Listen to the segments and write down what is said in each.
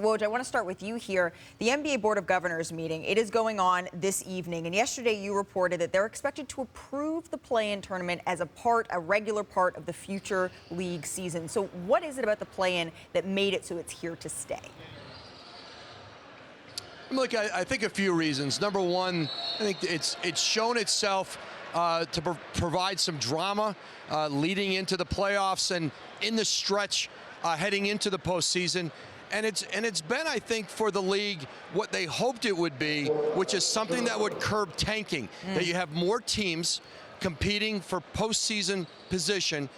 Woj, I want to start with you here. The NBA Board of Governors meeting, it is going on this evening, and yesterday you reported that they're expected to approve the play-in tournament as a regular part of the future league season. So what is it about the play-in that made it so it's here to stay? Look, I think a few reasons. Number one, I think it's shown itself to provide some drama leading into the playoffs and in the stretch heading into the postseason. And it's been, I think, for the league what they hoped it would be, which is something that would curb tanking, that you have more teams competing for postseason position,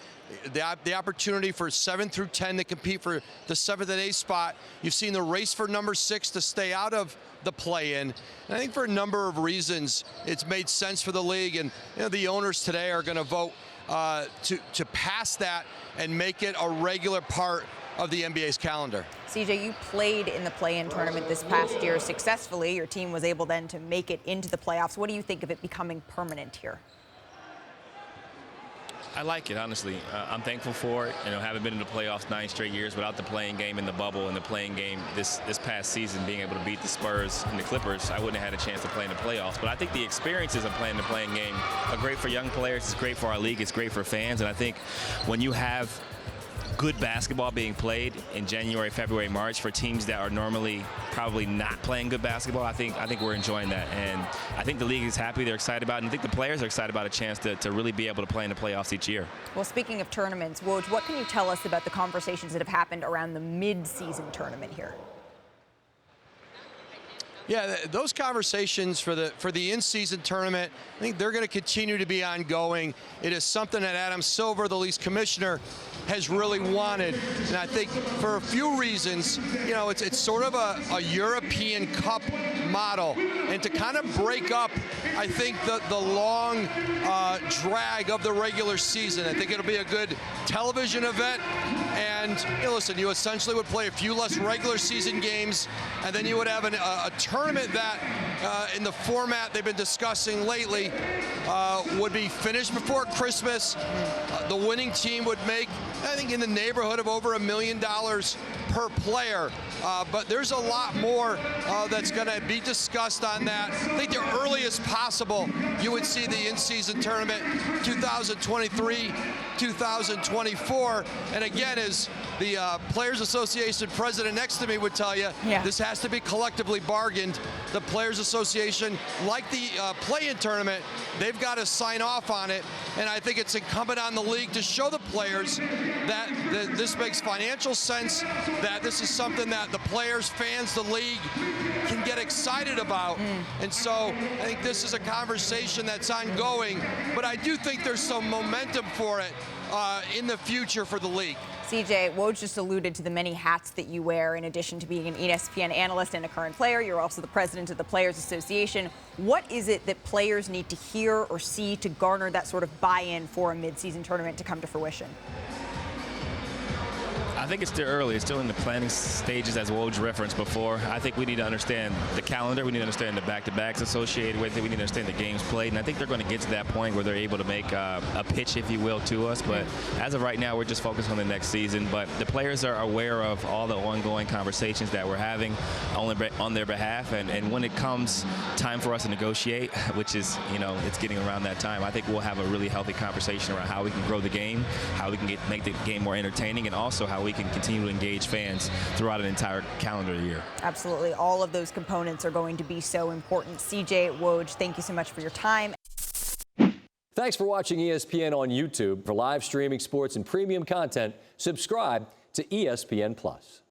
the opportunity for 7 through 10 to compete for the 7th and 8th spot. You've seen the race for number 6 to stay out of the play-in. And I think for a number of reasons, it's made sense for the league. And the owners today are going to vote to pass that and make it a regular part of the NBA's calendar. CJ, you played in the play-in tournament this past year successfully. Your team was able then to make it into the playoffs. What do you think of it becoming permanent here? I like it, honestly. I'm thankful for it. Having been in the playoffs 9 straight years without the playing game in the bubble and the playing game this past season, being able to beat the Spurs and the Clippers, I wouldn't have had a chance to play in the playoffs. But I think the experiences of playing the playing game are great for young players. It's great for our league. It's great for fans. And I think when you have good basketball being played in January, February, March for teams that are normally probably not playing good basketball, I think we're enjoying that. And I think the league is happy. They're excited about it. And I think the players are excited about a chance to really be able to play in the playoffs each year. Well, speaking of tournaments, Woj, what can you tell us about the conversations that have happened around the mid-season tournament here? Yeah, those conversations for the in-season tournament, I think they're going to continue to be ongoing. It is something that Adam Silver, the league's commissioner, has really wanted. And I think for a few reasons, it's sort of a European Cup model. And to kind of break up, I think, the long drag of the regular season. I think it'll be a good television event. And listen, you essentially would play a few less regular season games, and then you would have a tournament that, in the format they've been discussing lately, would be finished before Christmas. The winning team would make, I think, in the neighborhood of over $1 million per player. But there's a lot more that's going to be discussed on that. I think the earliest possible you would see the in-season tournament 2023, 2024. And again, as the Players Association president next to me would tell you, this has to be collectively bargained. The Players Association, like the play-in tournament, they've got to sign off on it. And I think it's incumbent on the league to show the players that this makes financial sense, that this is something that the players, fans, the league can get excited about. And so I think this is a conversation that's ongoing, but I do think there's some momentum for it in the future for the league. CJ, Woj just alluded to the many hats that you wear in addition to being an ESPN analyst and a current player. You're also the president of the Players Association. What is it that players need to hear or see to garner that sort of buy-in for a mid-season tournament to come to fruition? I think it's still early. It's still in the planning stages, as Woj referenced before. I think we need to understand the calendar. We need to understand the back-to-backs associated with it. We need to understand the games played. And I think they're going to get to that point where they're able to make a pitch, if you will, to us. But as of right now, we're just focused on the next season. But the players are aware of all the ongoing conversations that we're having on their behalf. And when it comes time for us to negotiate, which is, it's getting around that time, I think we'll have a really healthy conversation around how we can grow the game, how we can make the game more entertaining, and also how we can continue to engage fans throughout an entire calendar year. Absolutely. All of those components are going to be so important. CJ, Woj, thank you so much for your time. Thanks for watching ESPN on YouTube. For live streaming sports and premium content, subscribe to ESPN+.